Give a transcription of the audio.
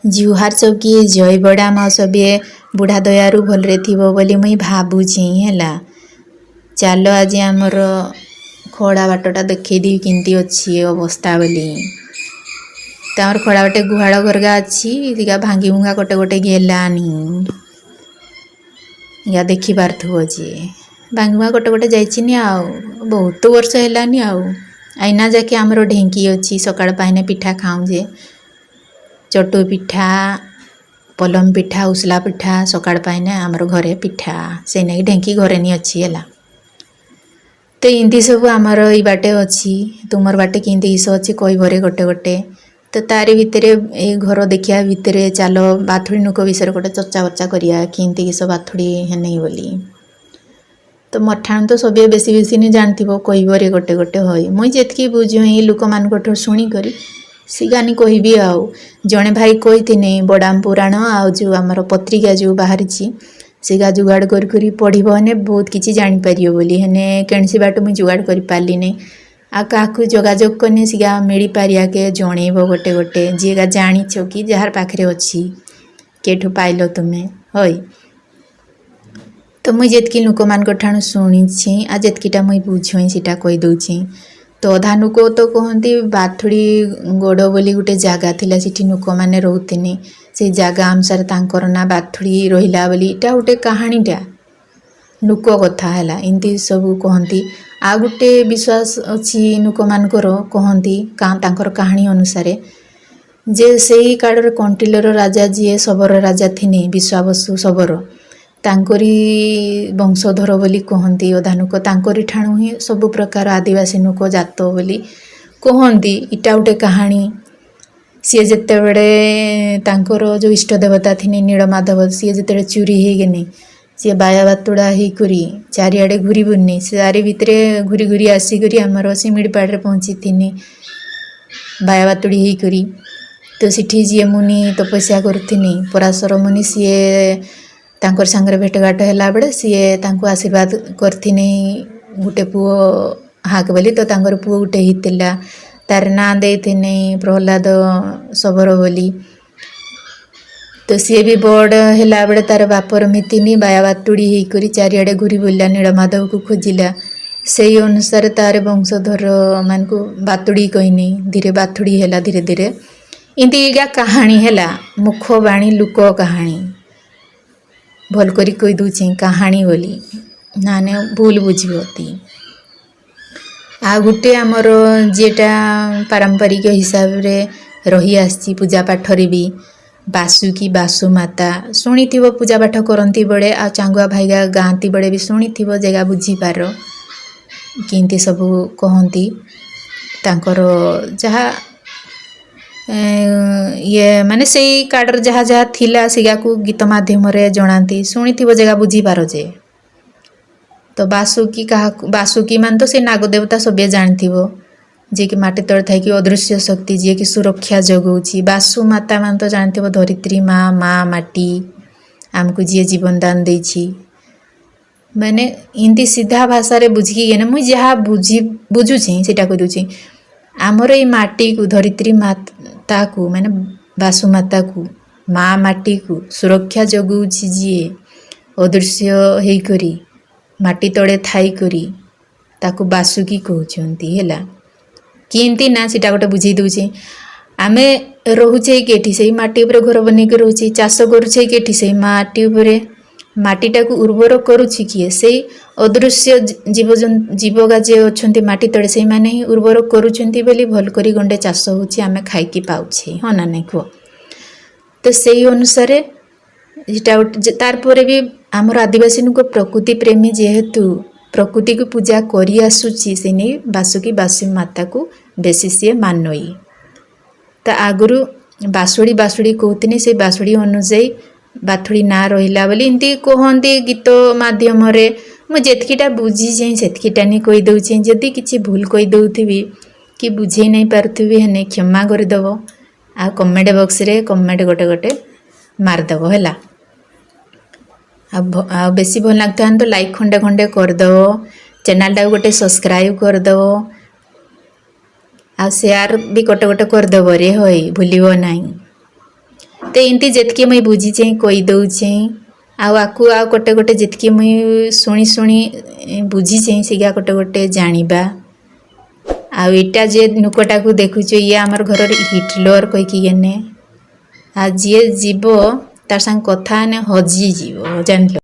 जुहार सब किए जय बड़ाम सबे बुढ़ा दयारु भलरे थिबो बोली मुई भाबुची हैला। चलो आज आमर खड़ा बाटटा देखई दी किंती अच्छी अवस्था बोली। तामर खड़ा बाटे गुहाड़ घरगा अच्छी दिगा भांगी भुंगा गोटे गोटे गेलानी या देखी पार्थुबो जे भांगी भुंगा गोटे गोटे जाइचिनी आउ बहुत वर्ष हेलानी आउ आईना जाके आमर ढेंकी अच्छी सकाळ पाइने पिठा खाऊं जे चटु पिठा पलम पिठा उसला पिठा सकाळ पाइने आमर घरे पिठा से नहीं ढेंकी घरे नहीं अच्छी है। तो इंदी सब आमर ई बाटे अच्छी तुमर बाटे किंती किस अच्छी कई बरे गोटे गोटे तो तारी भितर ए घर देखिया भितर चलो बाथुड़ी नुक विषय गोटे चर्चा वर्चा करिया किंती किस बाथुड़ी है नहीं बोली। तो मठान तो सब बेसी बेसी नहीं जानती कई बरे गोटे गोटे हई मुई जेतकी बुझुई लोक मान शुणी करी सिगानी कहबी आउ जड़े भाई कही बदाम पुराण आउ जो आमर पत्रिका जो बाहरी सिगा जुगाड़ करी पढ़ब हेने बहुत किसी जापर बोली हेने कैसी बाट मुझे जुगाड़ कर पार्ली नहीं आ क्या जोगाजोग करने सिगा मिल पारिया के जनइब गोटे गोटे जीगा जाच कि जार पाखे अच्छी केठू पाइल तुम्हें हई। तो मुझे जेतकी लोक मान शुणी आ जेतकीटा मुई बुझुई सीटा कहीदे तो अधा नुक तो कहती बाथुड़ी गोड़ बोली गोटे जगह थिला सिठी नुक माने रोहतिनी से जगह अनुसार तांकर ना बाथुड़ी रहिला बोली इटा गोटे कहानीटा नुक कथा है इमती सब कहती आ गोटे विश्वास अच्छी नुक मानकर कहती तांकर कहानी अनुसार जे से काड़र कंटिलर राजा जी शबर राजा थिने विश्वावसु शबर तांकरी वंशधर बोली कहती अधा नुक तांकरी ठाणु ही सबु प्रकार आदिवासी नुक जात बोली कहती इटा गोटे कहानी सी जिते बड़े तांकर जो इष्ट देवता थिने नीलमाधव सी जिते चोरी हो गनी सी बाया बातुड़ा होकर चारिआडे घूरी बुनी चारि भितर घूरी घूरी आसिक आमर सिमिलपाल पहुँची थी बाया बातुड़ी होकर तो सिठी जी मुनि तपस्या करुनी पराशर मुनि सी तांकर सांगरे भेटघाट है बेले सी आशीर्वाद करथिनी गोटे पुओ हाक बोली तो तांकर पुओ गोटे होता तार ना देथिनी प्रहलाद शबर बोली। तो सी भी बड़ है बेले तार बापर मितिनी बाया बातुड़ी होकर चारिआडे घूरी बुला नीलमाधव को खोजिला से अनुसार तार वंशधर मान को बातुड़ी कहनी धीरे बाथुड़ी है धीरे धीरे इनका कहानी है मुखबाणी लुक कहानी भल करी कही दूचे कहानी बोली नाने भूल बुझी आ गोटे आमर जेटा पारंपरिक हिसाब रे रही आसी पूजा पाठरे भी बासुकी बासु माता शुणी पूजा पाठ करती बड़े आ चांगुआ भाईगा गाँती बड़े भी शुणी जगह बुझीपार किंती सब कहती तांकर जहाँ ये माने से काडर जहाँ जहाँ थिला सिगा को गीत माध्यम रे जनाती शुणी जगह बुझीपार जे। तो बासुकी कहा बासुकी मान तो से नागदेवता सबे जानती जे कि माटी तले थी अदृश्य शक्ति जी कि सुरक्षा जगाऊँगी बासु माता मान तो जानती धरित्री माँ माँ माटी आमको जी जीवन दान देछि मैंने इनती सीधा भाषा रे बुझी मुझे जहाँ बुझुची से कही आमर ये माटी को धरित्री माता को मैंने बासु माता को माँ माटी को सुरक्षा जगाऊँगी जी अदृश्य होकरी माटी तले थाई करी ताकू बासुकी कहते है किंती ना सीटा गोटे बुझे दूचे आमे रोचे केठी से माटी उपर घर बनई के रोचे चाष करुचे केठी से माटी उपरे माटीटा को उर्वर करुछि किए से अदृश्य जीवगा जे अच्छे माटी तले से माने ही उर्वर करुछंती बोली भल करी गंडे चाष होछि आमे खाइकी पाउछे हाँ ना नहीं कह तो से अनुसार तार पर भी आमर आदिवासी नुक प्रकृति प्रेमी जेहेतु प्रकृति को पूजा करी आसुची से नहीं बासुकी बासु माता को बेसी सी मानई तो आगुरु बासुड़ी बासुड़ी कहते से बासुड़ी अनुजाई बाथुड़ी ना रहा बोली इमती कहती गीत माध्यम मुझे जेतकीटा बुझी सेतकीटा नहीं कहीदे जदि किसी भूल कहीदे कि बुझे नहीं पार्थी हेने क्षमा करदेव आ कमेंट बॉक्स रे कमेंट गोटे गोटे मारदेव है आ बेसी भल लगता तो लाइक खंडे खंडे करदेव चैनल टाक गोटे सब्सक्राइब करदेव आ शेयर भी गोटे गोटे करदेव रे हई भूलिब नहीं। तो एमती जितकी मुई बुझीचे कही दौचे आकु आ गोटे गोटे जितकी मुई शुणी शुणी बुझीचे सीगा गोटे गोटे जानिबा आईटा जे नुकटा को देखुचे ये आमर घर हिटलर कहीकि गने आ जी जीव तार संग कथा ने हजी जीव जान।